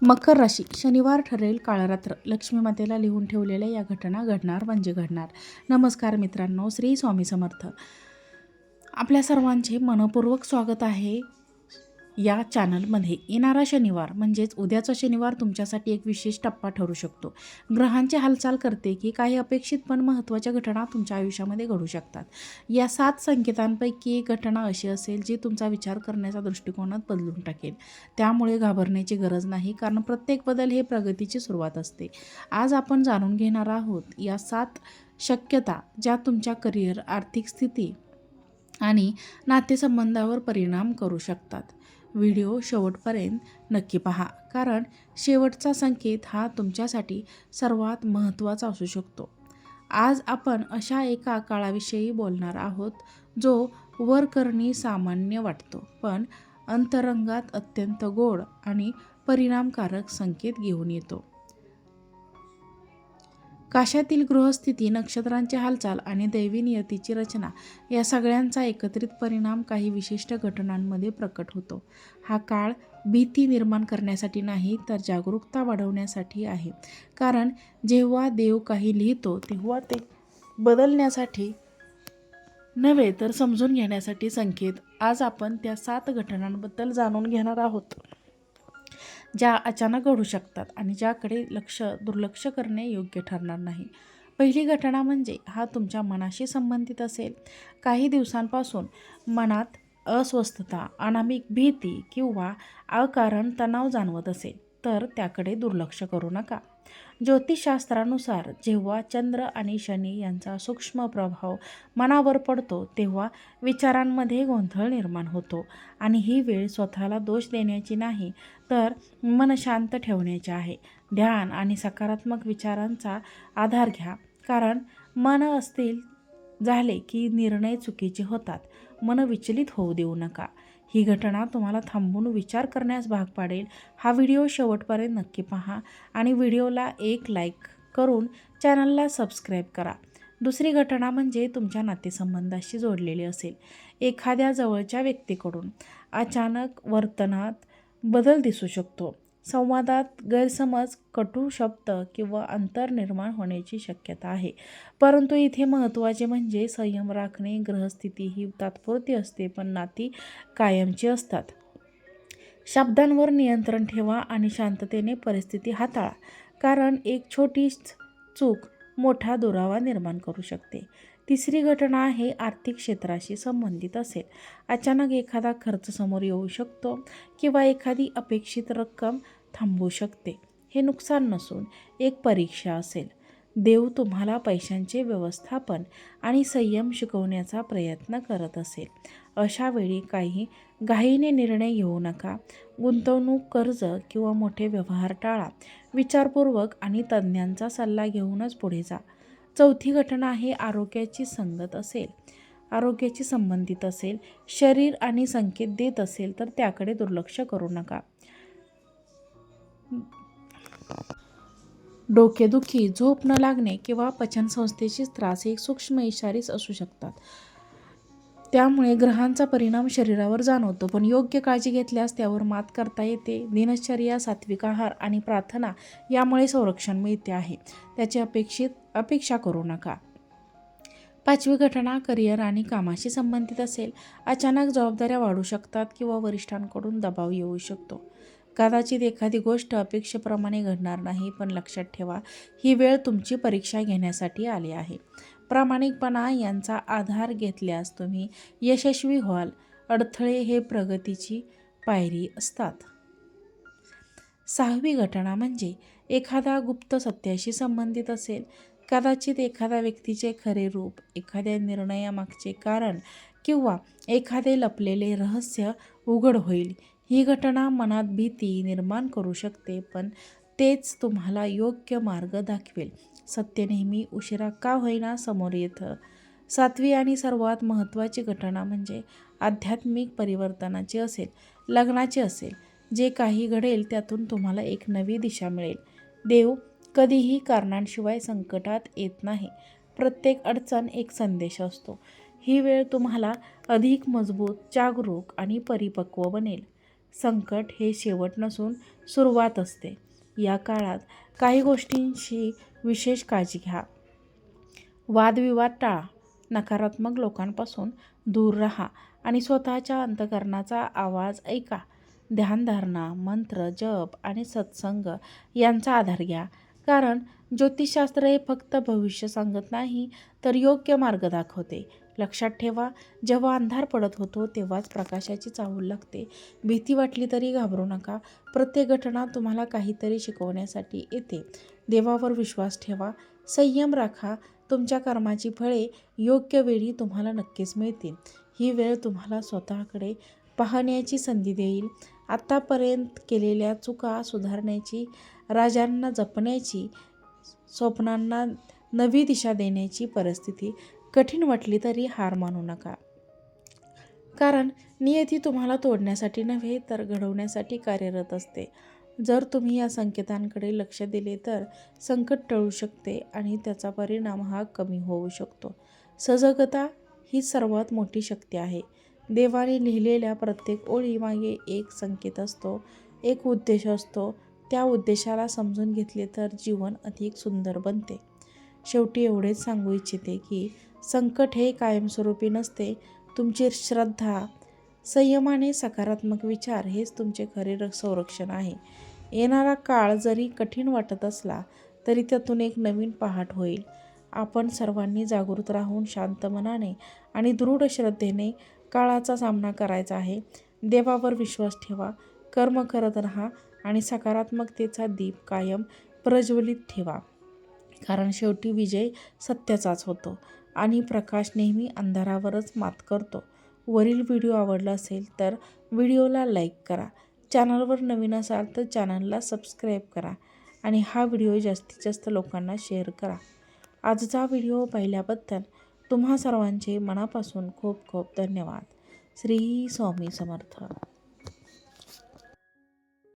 मकर राशी. शनिवार ठरेल काळरात्र. लक्ष्मी मातेला लिहून ठेवलेल्या या घटना घडणार म्हणजे घडणार. नमस्कार मित्रांनो, श्री स्वामी समर्थ. आपल्या सर्वांचे मनपूर्वक स्वागत आहे या चॅनलमध्ये. येणारा शनिवार म्हणजेच उद्याचा शनिवार तुमच्यासाठी एक विशेष टप्पा ठरू शकतो. ग्रहांची हालचाल करते की काही अपेक्षित पण महत्त्वाच्या घटना तुमच्या आयुष्यामध्ये घडू शकतात. या 7 संकेतांपैकी एक घटना अशी असेल जी तुमचा विचार करण्याचा दृष्टिकोनात बदलून टाकेल. त्यामुळे घाबरण्याची गरज नाही, कारण प्रत्येक बदल हे प्रगतीची सुरुवात असते. आज आपण जाणून घेणार आहोत या 7 शक्यता ज्या तुमच्या करिअर, आर्थिक स्थिती आणि नातेसंबंधावर परिणाम करू शकतात. व्हिडिओ शेवटपर्यंत नक्की पहा, कारण शेवटचा संकेत हा तुमच्यासाठी सर्वात महत्त्वाचा असू शकतो. आज आपण अशा एका काळाविषयी बोलणार आहोत जो वरकरणी सामान्य वाटतो, पण अंतरंगात अत्यंत गोड आणि परिणामकारक संकेत घेऊन येतो. काशातील गृहस्थिती, नक्षत्रांची हालचाल आणि दैवी नियतीची रचना या सगळ्यांचा एकत्रित परिणाम काही विशिष्ट घटनांमध्ये प्रकट होतो. हा काळ भीती निर्माण करण्यासाठी नाही, तर जागरूकता वाढवण्यासाठी आहे. कारण जेव्हा देव काही लिहितो तेव्हा ते बदलण्यासाठी नव्हे, तर समजून घेण्यासाठी संकेत. आज आपण त्या 7 घटनांबद्दल जाणून घेणार आहोत ज्या अचानक घडू शकतात आणि ज्याकडे दुर्लक्ष करणे योग्य ठरणार नाही. पहिली घटना म्हणजे हा तुमच्या मनाशी संबंधित असेल. काही दिवसांपासून मनात अस्वस्थता, अनामिक भीती किंवा अकारण तणाव जाणवत असेल तर त्याकडे दुर्लक्ष करू नका. ज्योतिषशास्त्रानुसार जेव्हा चंद्र आणि शनी यांचा सूक्ष्म प्रभाव मनावर पडतो तेव्हा विचारांमध्ये गोंधळ निर्माण होतो, आणि ही वेळ स्वतःला दोष देण्याची नाही, तर मन शांत ठेवण्याचे आहे. ध्यान आणि सकारात्मक विचारांचा आधार घ्या, कारण मन अस्थिर झाले की निर्णय चुकीचे होतात. मन विचलित होऊ देऊ नका. ही घटना तुम्हाला थांबून विचार करण्यास भाग पाडेल. हा व्हिडिओ शेवटपर्यंत नक्की पहा आणि व्हिडिओला एक लाईक करून चॅनलला सबस्क्राईब करा. दुसरी घटना म्हणजे तुमच्या नातेसंबंधाशी जोडलेली असेल. एखाद्या जवळच्या व्यक्तीकडून अचानक वर्तनात बदल दिसू शकतो. संवादात गैरसमज, कटू शब्द किंवा अंतर निर्माण होण्याची शक्यता आहे. परंतु इथे महत्त्वाचे म्हणजे संयम राखणे. ग्रहस्थिती ही तात्पुरती असते, पण नाती कायमची असतात. शब्दांवर नियंत्रण ठेवा आणि शांततेने परिस्थिती हाताळा, कारण एक छोटी चूक मोठा दुरावा निर्माण करू शकते. तिसरी घटना आहे आर्थिक क्षेत्राशी संबंधित असेल. अचानक एखादा खर्च समोर येऊ शकतो किंवा एखादी अपेक्षित रक्कम थांबू शकते. हे नुकसान नसून एक परीक्षा असेल. देव तुम्हाला पैशांचे व्यवस्थापन आणि संयम शिकवण्याचा प्रयत्न करत असेल. अशा वेळी काही घाईने निर्णय घेऊ नका. गुंतवणूक, कर्ज किंवा मोठे व्यवहार टाळा. विचारपूर्वक आणि तज्ज्ञांचा सल्ला घेऊनच पुढे जा. चौथी घटना आहे आरोग्याची संबंधित असेल. शरीर आणि संकेत देत असेल तर त्याकडे दुर्लक्ष करू नका. डोकेदुखी, झोप न लागणे किंवा पचनसंस्थेचे त्रास हे सूक्ष्म इशारेच असू शकतात. त्यामुळे ग्रहांचा परिणाम शरीरावर जाणवतो, पण योग्य काळजी घेतल्यास त्यावर मात करता येते. दिनचर्या, सात्विक आहार आणि प्रार्थना यामुळे संरक्षण मिळते आहे. त्याची अपेक्षा करू नका. पाचवी घटना करिअर आणि कामाशी संबंधित असेल. अचानक जबाबदाऱ्या वाढू शकतात किंवा वरिष्ठांकडून दबाव येऊ शकतो. कदाचित एखादी गोष्ट अपेक्षेप्रमाणे घडणार नाही, पण लक्षात ठेवा, ही वेळ तुमची परीक्षा घेण्यासाठी आली आहे. प्रामाणिकपणा यांचा आधार घेतल्यास तुम्ही यशस्वी व्हाल. अडथळे हे प्रगतीची पायरी असतात. सहावी घटना म्हणजे एखादा गुप्त सत्याशी संबंधित असेल. कदाचित एखाद्या व्यक्तीचे खरे रूप, एखाद्या निर्णयामागचे कारण किंवा एखादे लपलेले रहस्य उघड होईल. ही घटना मनात भीती निर्माण करू शकते, पण तेच तुम्हाला योग्य मार्ग दाखवेल. सत्य नेहमी उशिरा का होईना समोर येतं. सातवी आणि सर्वात महत्त्वाची घटना म्हणजे आध्यात्मिक परिवर्तनाची असेल. लग्नाची असेल. जे काही घडेल त्यातून तुम्हाला एक नवी दिशा मिळेल. देव कधीही कारणांशिवाय संकटात येत नाही. प्रत्येक अडचण एक संदेश असतो. ही वेळ तुम्हाला अधिक मजबूत, जागरूक आणि परिपक्व बनेल. संकट हे शेवट नसून सुरुवात असते. या काळात काही गोष्टींची विशेष काळजी घ्या. वादविवाद टाळा, नकारात्मक लोकांपासून दूर राहा आणि स्वतःच्या अंतःकरणाचा आवाज ऐका. ध्यानधारणा, मंत्र, जप आणि सत्संग यांचा आधार घ्या. कारण ज्योतिषशास्त्र हे फक्त भविष्य सांगत नाही, तर योग्य मार्ग दाखवते. लक्षात ठेवा, जेव्हा अंधार पडत होतो तेव्हाच प्रकाशाची चाहूल लागते. भीती वाटली तरी घाबरू नका. प्रत्येक घटना तुम्हाला काहीतरी शिकवण्यासाठी येते. देवावर विश्वास ठेवा, संयम राखा. तुमच्या कर्माची फळे योग्य वेळी तुम्हाला नक्कीच मिळतील. ही वेळ तुम्हाला स्वतःकडे पाहण्याची संधी देईल. आत्तापर्यंत केलेल्या चुका सुधारण्याची, राजांना जपण्याची, स्वप्नांना नवी दिशा देण्याची परिस्थिती कठीण वाटली तरी हार मानू नका. कारण नियती तुम्हाला तोडण्यासाठी नव्हे तर घडवण्यासाठी कार्यरत असते. जर तुम्ही या संकेतांकडे लक्ष दिले तर संकट टळू शकते आणि त्याचा परिणाम हा कमी होऊ शकतो. सजगता ही सर्वात मोठी शक्ती आहे. देवाने लिहिलेल्या प्रत्येक ओळीमागे एक संकेत असतो, एक उद्देश असतो. त्या उद्देशाला समजून घेतले तर जीवन अधिक सुंदर बनते. शेवटी एवढेच सांगू इच्छिते की संकट हे कायमस्वरूपी नसते. तुमची श्रद्धा, संयमाने सकारात्मक विचार हेच तुमचे खरे संरक्षण आहे. येणारा काळ जरी कठीण वाटत असला तरी त्यातून एक नवीन पहाट होईल. आपण सर्वांनी जागृत राहून शांत मनाने आणि दृढ श्रद्धेने काळाचा सामना करायचा आहे. देवावर विश्वास ठेवा, कर्म करत राहा आणि सकारात्मकतेचा दीप कायम प्रज्वलित ठेवा. कारण शेवटी विजय सत्याचाच होतो आणि प्रकाश नेहमी अंधारावरच मात करतो. वरील व्हिडिओ आवडला असेल तर व्हिडिओला लाईक करा. चॅनलवर नवीन असाल तर चॅनलला सबस्क्राईब करा आणि हा व्हिडिओ जास्तीत जास्त लोकांना शेअर करा. आजचा व्हिडिओ पाहिल्याबद्दल तुम्हा सर्वांचे मनापासून खूप खूप धन्यवाद. श्री स्वामी समर्थ.